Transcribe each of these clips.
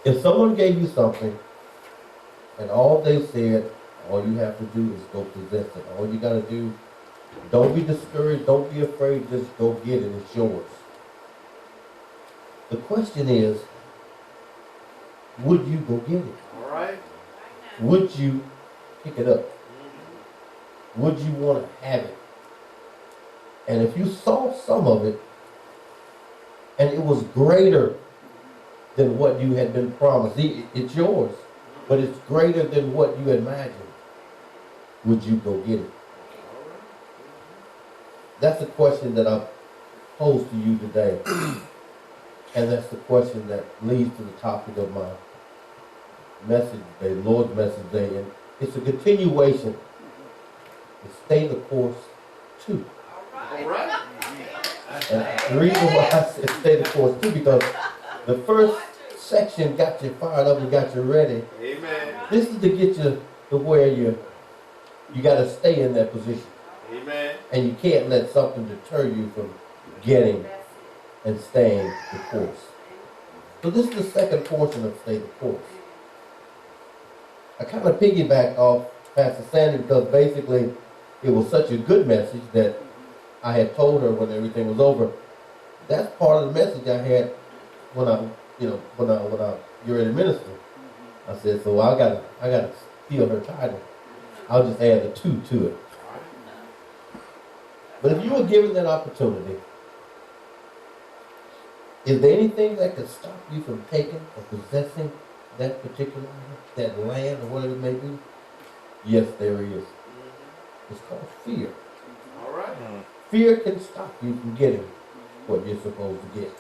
If someone gave you something and all they said, all you have to do is go possess it. All you got to do, don't be discouraged, don't be afraid, just go get it. It's yours. The question is, would you go get it? All right. Would you pick it up? Would you want to have it? And if you saw some of it and it was greater than what you had been promised, it's yours, but it's greater than what you imagined, would you go get it? That's the question that I pose to you today. And that's the question that leads to the topic of my message today, Lord's message today. And it's a continuation. It's stay the course too. All right. And the reason why I said stay the course too, because the first section got you fired up and got you ready. Amen. This is to get you to where you got to stay in that position. Amen. And you can't let something deter you from getting and staying the course. So this is the second portion of stay the course. I kind of piggyback off Pastor Sandy because basically it was such a good message that I had told her when everything was over. That's part of the message I had when I get ready to minister. I said, so I gotta steal her title. I'll just add the 2 to it. But if you were given that opportunity, is there anything that could stop you from taking or possessing that particular item, that land or whatever it may be? Yes, there is. It's called fear. All right. Fear can stop you from getting what you're supposed to get.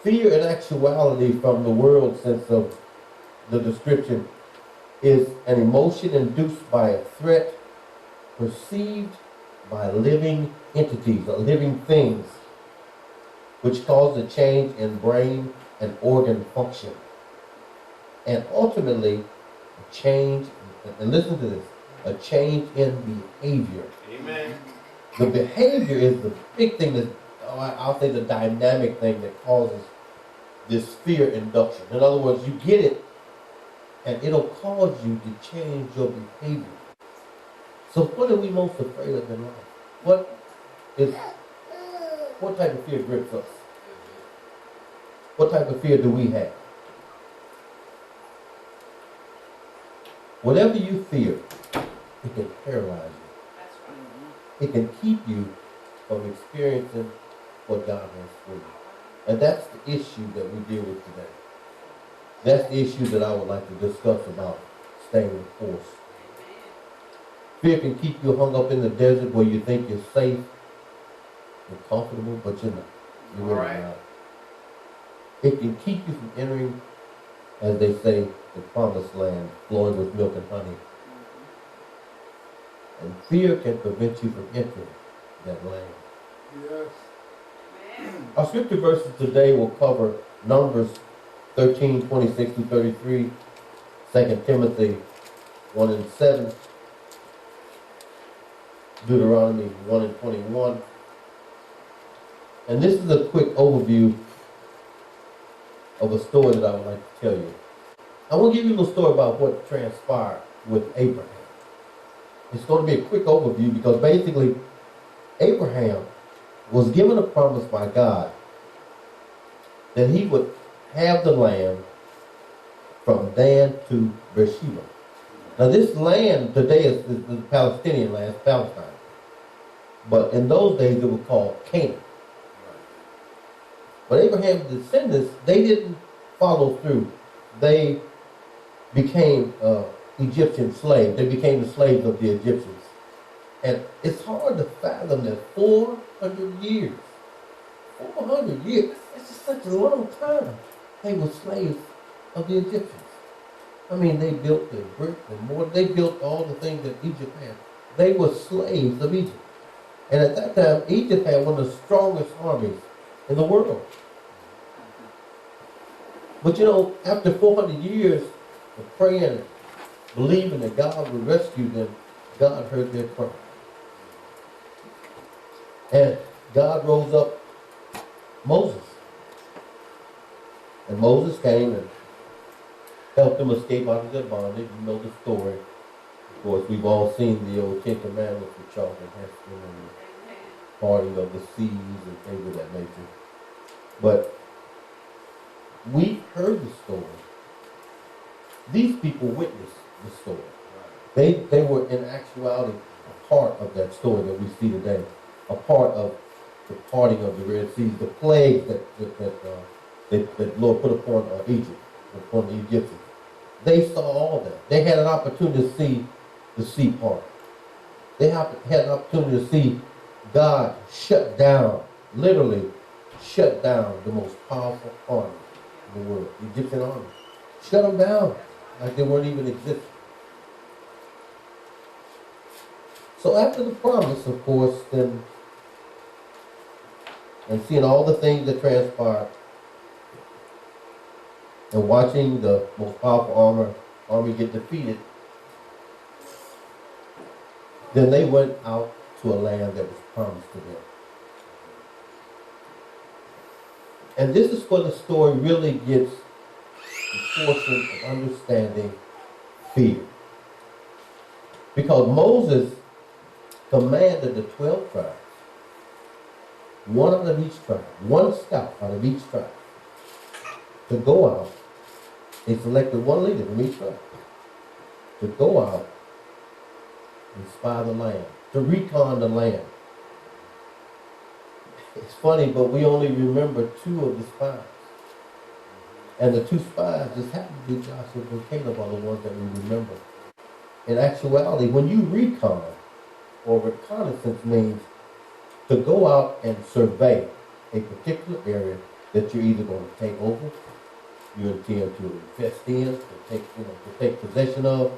Fear, in actuality, from the world sense of the description, is an emotion induced by a threat perceived by living entities or living things, which cause a change in brain and organ function. And ultimately, a change, and listen to this, a change in behavior. Amen. The behavior is the big thing that, I'll say the dynamic thing that causes this fear induction. In other words, you get it, and it'll cause you to change your behavior. So what are we most afraid of in life? What type of fear grips us? What type of fear do we have? Whatever you fear, it can paralyze you. It can keep you from experiencing what God has for you. And that's the issue that we deal with today. That's the issue that I would like to discuss about staying the course. Fear can keep you hung up in the desert where you think you're safe and comfortable, but you're not. You're really not. It can keep you from entering, as they say, the promised land, flowing with milk and honey. And fear can prevent you from entering that land. Yes. Our scripture verses today will cover Numbers 13, 26 through 33, 2 Timothy 1 and 7, Deuteronomy 1 and 21. And this is a quick overview of a story that I would like to tell you. I want to give you a little story about what transpired with Abraham. It's going to be a quick overview because basically Abraham was given a promise by God that he would have the land from Dan to Beersheba. Now this land today is the Palestinian land, Palestine. But in those days it was called Canaan. But Abraham's descendants, they didn't follow through. They became Egyptian slaves. They became the slaves of the Egyptians. And it's hard to fathom that 400 years, 400 years, it's just such a long time. They were slaves of the Egyptians. I mean, they built the brick and mortar. They built all the things that Egypt had. They were slaves of Egypt. And at that time, Egypt had one of the strongest armies in the world. But you know, after 400 years of praying, believing that God would rescue them, God heard their prayer. And God rose up Moses. And Moses came and helped them escape out of their bondage. You know the story. Of course, we've all seen the old Ten Commandments with Charlton Heston and the parting of the seas and things of that nature. But we heard the story. These people witnessed the story. They were in actuality a part of that story that we see today, a part of the parting of the Red Sea, the plagues that Lord put upon Egypt, upon the Egyptians. They saw all that. They had an opportunity to see the sea part. They had an opportunity to see God shut down, literally shut down the most powerful army in the world, the Egyptian army. Shut them down like they weren't even existing. So after the promise, of course, then, and seeing all the things that transpired, and watching the most powerful army get defeated, then they went out to a land that was promised to them. And this is where the story really gets the portion of understanding fear. Because Moses commanded the 12 tribes, one out of each tribe, one scout out of each tribe, to go out. They selected one leader from each tribe to go out and spy the land, to recon the land. It's funny, but we only remember 2 of the spies. And the 2 spies just happen to be Joshua and Caleb are the ones that we remember. In actuality, when you recon, or reconnaissance means to go out and survey a particular area that you're either going to take over, you intend to invest in, to take possession of.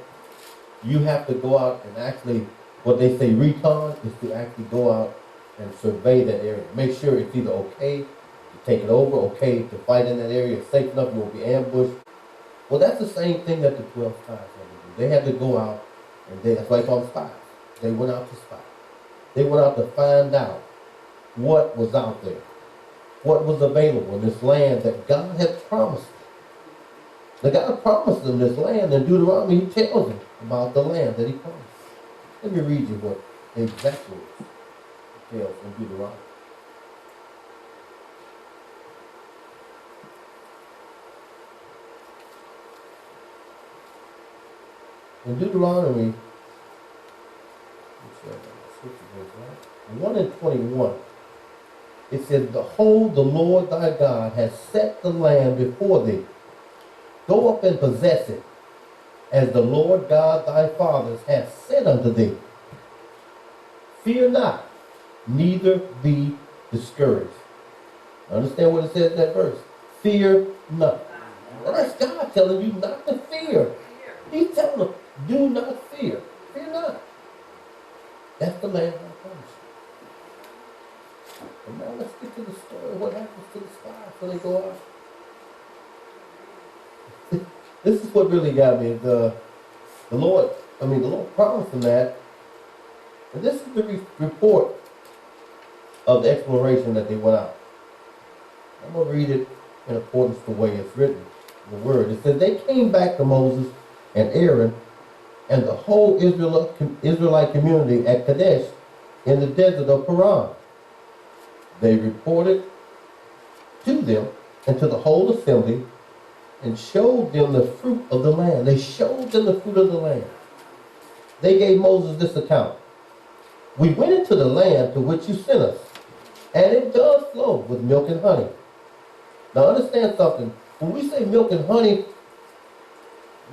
You have to go out and actually, what they say recon is to actually go out and survey that area. Make sure it's either okay to take it over, okay to fight in that area, it's safe enough, you won't be ambushed. Well, that's the same thing that the 12 spies had to do. They had to go out, and that's why they call them spies. They went out to spy. They went out to find out what was out there, what was available in this land that God had promised them. Now God promised them this land, and Deuteronomy, he tells them about the land that he promised. Let me read you what exactly it tells in Deuteronomy. In Deuteronomy, 1:21, it says, "Behold, the Lord thy God has set the land before thee. Go up and possess it, as the Lord God thy fathers hath said unto thee. Fear not, neither be discouraged." Understand what it says in that verse? Fear not. Now that's God telling you not to fear. He's telling them, do not fear. Fear not. That's the land I promised you. And now let's get to the story. What happens to the spies when they go out? This is what really got me. The Lord promised them that. And this is the report of the exploration that they went out. I'm going to read it in accordance to the way it's written in the Word. It says, "They came back to Moses and Aaron and the whole Israelite community at Kadesh in the desert of Paran. They reported to them and to the whole assembly and showed them the fruit of the land." They showed them the fruit of the land. They gave Moses this account. "We went into the land to which you sent us, and it does flow with milk and honey." Now understand something. When we say milk and honey,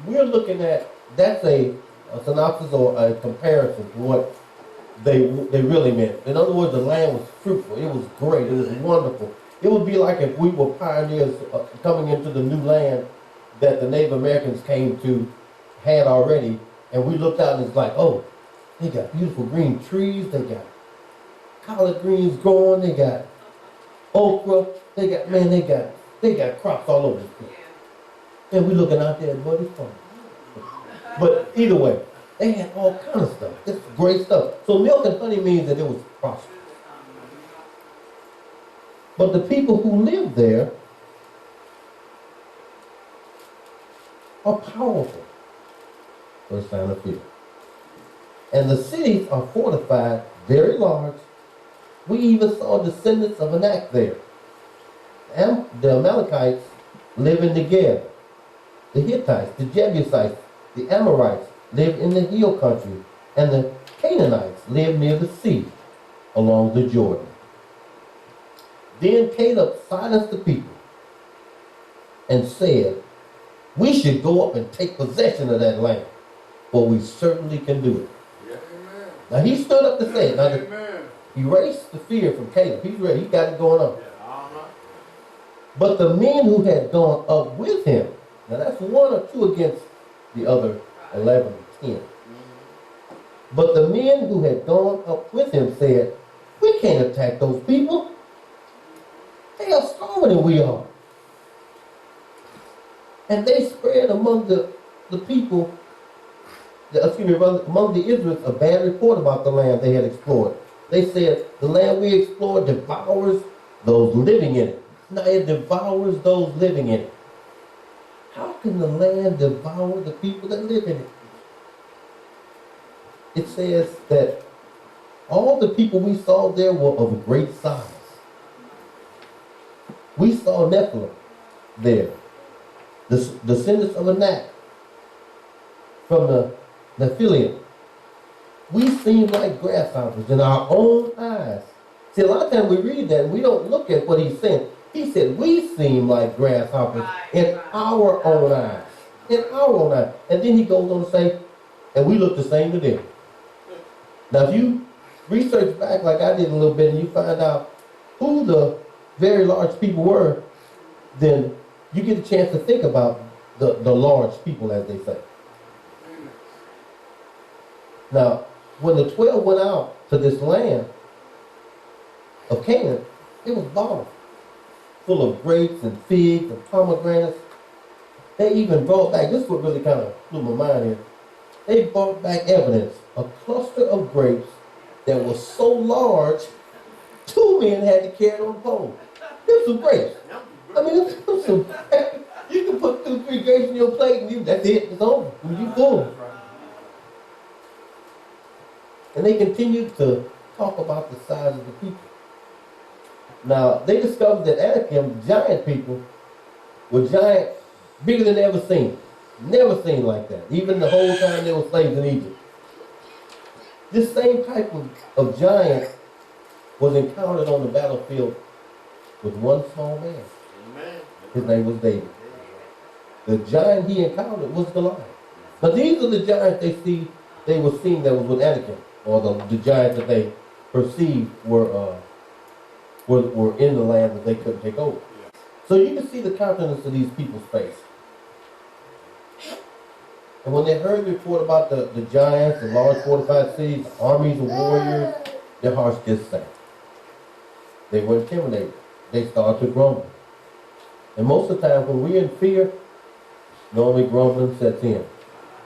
we're looking at, that's a synopsis or a comparison to what they really meant. In other words, the land was fruitful. It was great. It was wonderful. It would be like if we were pioneers coming into the new land that the Native Americans had already, and we looked out and it's like, oh, they got beautiful green trees. They got collard greens growing. They got okra. They got crops all over the place. And we looking out there at Buddy's farm. But either way, they had all kind of stuff. This great stuff. So milk and honey means that it was prosperous. But the people who lived there are powerful. First sign of fear. And the cities are fortified, very large. We even saw descendants of Anak there. The Amalekites live in Negev. The Hittites, the Jebusites, the Amorites live in the hill country. And the Canaanites live near the sea, along the Jordan. Then Caleb silenced the people and said, we should go up and take possession of that land, for we certainly can do it. Yeah. Now he stood up to say it. Now erase the fear from Caleb. He's ready. He got it going on. But the men who had gone up with him, now that's 1 or 2 against the other 11 and 10. But the men who had gone up with him said, we can't attack those people. They are stronger than we are. And they spread among the people, among the Israelites, a bad report about the land they had explored. They said, the land we explored devours those living in it. Now it devours those living in it. How can the land devour the people that live in it? It says that all the people we saw there were of great size. We saw Nephilim there, the descendants of Anak from the Nephilim. We seem like grasshoppers in our own eyes. See, a lot of times we read that and we don't look at what he's saying. He said, we seem like grasshoppers in our own eyes. In our own eyes. And then he goes on to say, and we look the same to them. Now, if you research back like I did a little bit and you find out who the very large people were, then you get a chance to think about the large people, as they say. Now, when the 12 went out to this land of Canaan, it was bountiful, full of grapes and figs and pomegranates. They even brought back, this is what really kind of blew my mind here, they brought back evidence, a cluster of grapes that was so large, 2 men had to carry it on a pole. There's some grapes. I mean, there's some, you can put 2, 3 grapes in your plate and that's it, it's over. You full. And they continued to talk about the size of the people. Now, they discovered that Anakim, giant people, were giant, bigger than they ever seen. Never seen like that, even the whole time they were slaves in Egypt. This same type of giant was encountered on the battlefield with one small man. Amen. His name was David. The giant he encountered was Goliath. Now these are the giants they were seeing that was with Anakim, or the giants that they perceived were in the land that they couldn't take over. Yeah. So you can see the countenance of these people's face. And when they heard the report about the giants, the large fortified cities, armies of warriors, their hearts just sank. They were intimidated. They started to grumble. And most of the time when we're in fear, normally grumbling sets in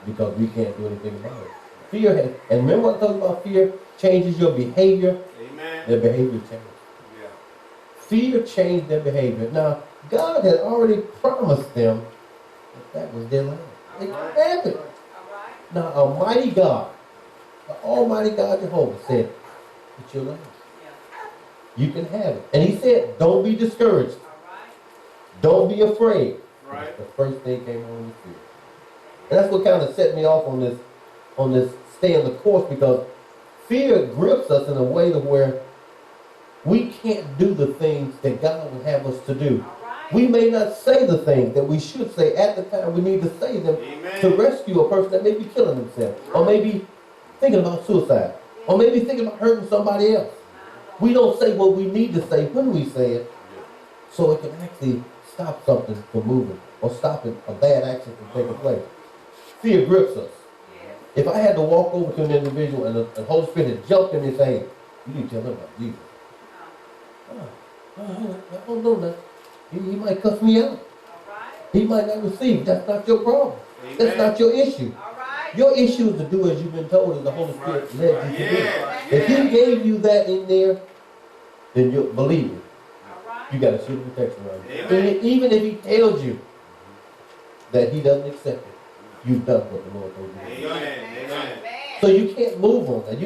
because we can't do anything about it. Fear has, and remember what I talked about fear changes your behavior. Amen. Their behavior changes. Yeah. Fear changed their behavior. Now, God had already promised them that was their land. They could have it. Now, Almighty God, the Almighty God Jehovah said, it's your land. You can have it. And he said, don't be discouraged. Don't be afraid. Right. The first thing came on the fear. And that's what kind of set me off on this stay in the course, because fear grips us in a way to where we can't do the things that God would have us to do. We may not say the things that we should say at the time we need to say them. Amen. To rescue a person that may be killing themselves, or maybe thinking about suicide, or maybe thinking about hurting somebody else. We don't say what we need to say when we say it, so it can actually stop something from moving or stop a bad action from taking place. Fear grips us. If I had to walk over to an individual and the Holy Spirit had jumped in and said, hey, you need to tell them about Jesus. I don't know that. He might cuss me out. He might not receive. That's not your problem. Amen. That's not your issue. Your issue is to do as you've been told as the Holy Spirit led you to do. If he gave you that in there, then you believe it. You got a shield of protection around you. Even if he tells you, that he doesn't accept it, you've done what the Lord told you to do. Amen. Amen. So you can't move on that.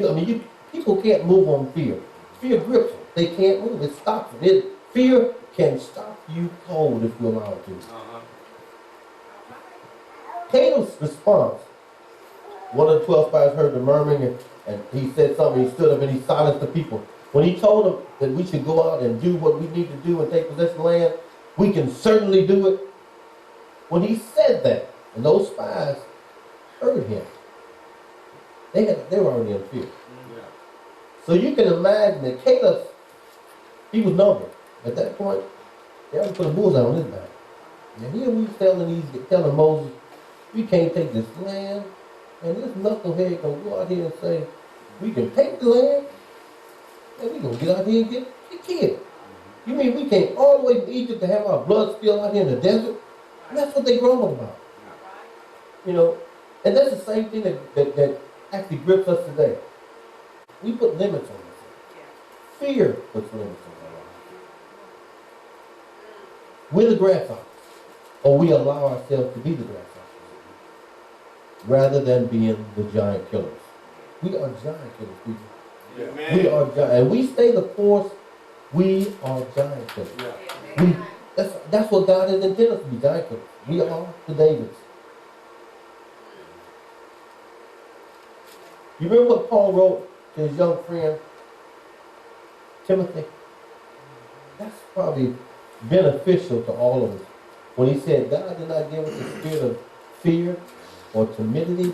People can't move on fear. Fear grips them. They can't move. It stops them. Fear can stop you cold if you allow it to. Caleb's response, one of the 12 spies heard the murmuring and he said something. He stood up and he silenced the people. When he told them that we should go out and do what we need to do and take possession of the land, we can certainly do it. When he said that, and those spies heard him, they were already in fear. So you can imagine that Caleb, he was numbered. At that point, they had to put a bullseye on his back. And here we telling Moses, we can't take this land. And this knucklehead gonna go out here and say, we can take the land, and we gonna get out here and get killed. You mean we came all the way from Egypt to have our blood spilled out here in the desert? And that's what they grumbled about. You know, and that's the same thing that actually grips us today. We put limits on ourselves. Fear puts limits on our lives. We're the grasshoppers, or we allow ourselves to be the grasshoppers, rather than being the giant killers. We are giant killers, people. Amen. We are giant, and we stay the course. We are giant killers. That's what God has intended us to be, giant killers. We are the Davids. You remember what Paul wrote to his young friend Timothy? That's probably beneficial to all of us. When he said, God did not give us a spirit of fear or timidity,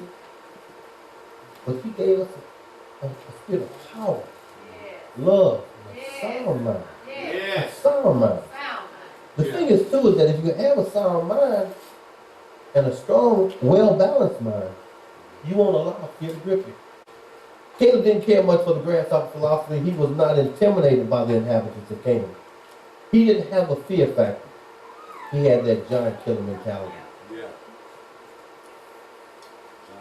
but he gave us a spirit of power, love, and a sound mind. A sound mind. The thing is too is that if you have a sound mind and a strong, well-balanced mind, you won't allow fear to grip you. Caleb didn't care much for the grasshopper philosophy. He was not intimidated by the inhabitants of Canaan. He didn't have a fear factor. He had that giant killer mentality.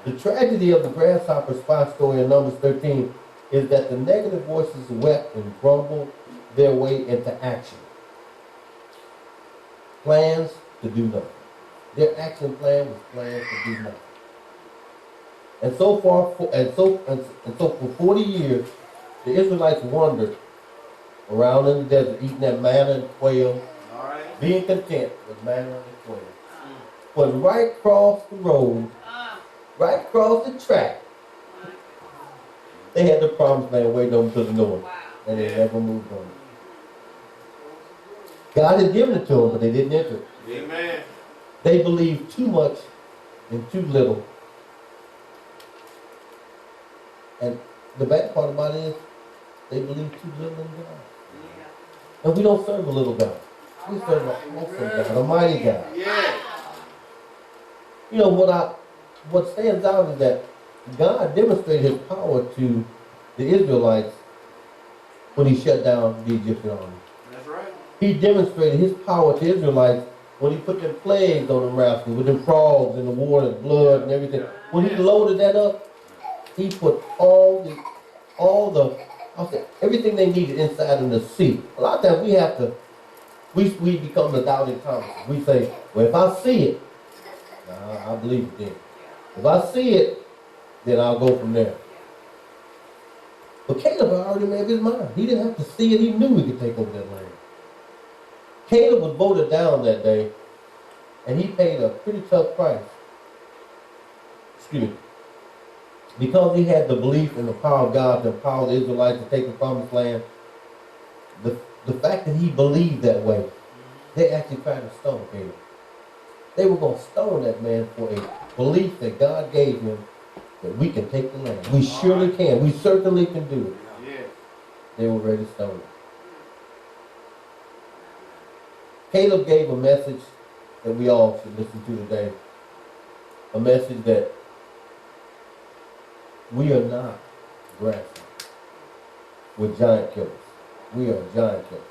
The tragedy of the grasshopper spy story in Numbers 13 is that the negative voices wept and grumbled their way into action. Plans to do nothing. Their action plan was plans to do nothing. And so for 40 years, the Israelites wandered around in the desert, eating that manna and quail, being content with manna and quail. But right across the road, right across the track, they had the promised land waiting over to the north, and they never moved on it. God had given it to them, but they didn't enter it. Amen. They believed too much and too little. And the bad part about it is they believe too little in God. And we don't serve a little God. We serve an awesome God, a mighty God. You know, what stands out is that God demonstrated his power to the Israelites when he shut down the Egyptian army. That's right. He demonstrated his power to Israelites when he put them plagues on them rascals, with them frogs in the water, blood and everything. When he loaded that up, he put everything they needed inside in the sea. A lot of times we become the doubting Thomas. We say, well, if I see it, I believe it then. If I see it, then I'll go from there. But Caleb had already made up his mind. He didn't have to see it. He knew he could take over that land. Caleb was voted down that day, and he paid a pretty tough price. Excuse me. Because he had the belief in the power of God to empower the Israelites to take the promised land, the fact that he believed that way, they actually tried to stone Caleb. They were going to stone that man for a belief that God gave him that we can take the land. We surely can. We certainly can do it. Yeah. They were ready to stone him. Caleb gave a message that we all should listen to today. A message that we are not grasshoppers. We're giant killers. We are giant killers.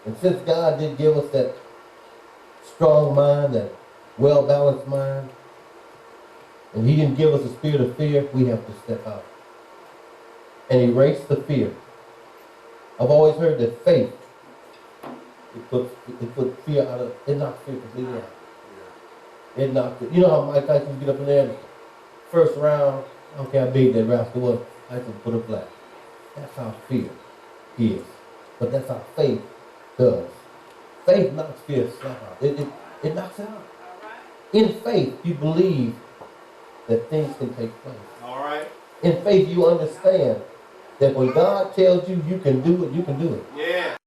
And since God did give us that strong mind, that well-balanced mind, and he didn't give us a spirit of fear, we have to step out and erase the fear. I've always heard that faith It put fear out of, it knocked fear completely out. It knocked it. You know how Mike Tyson get up in there, first round, okay, I beat that rascal was. Tyson put a flat. That's how fear is. But that's how faith does. Faith knocks fear slap out. It knocks it out. In faith, you believe that things can take place. All right. In faith, you understand that when God tells you you can do it, you can do it. Yes.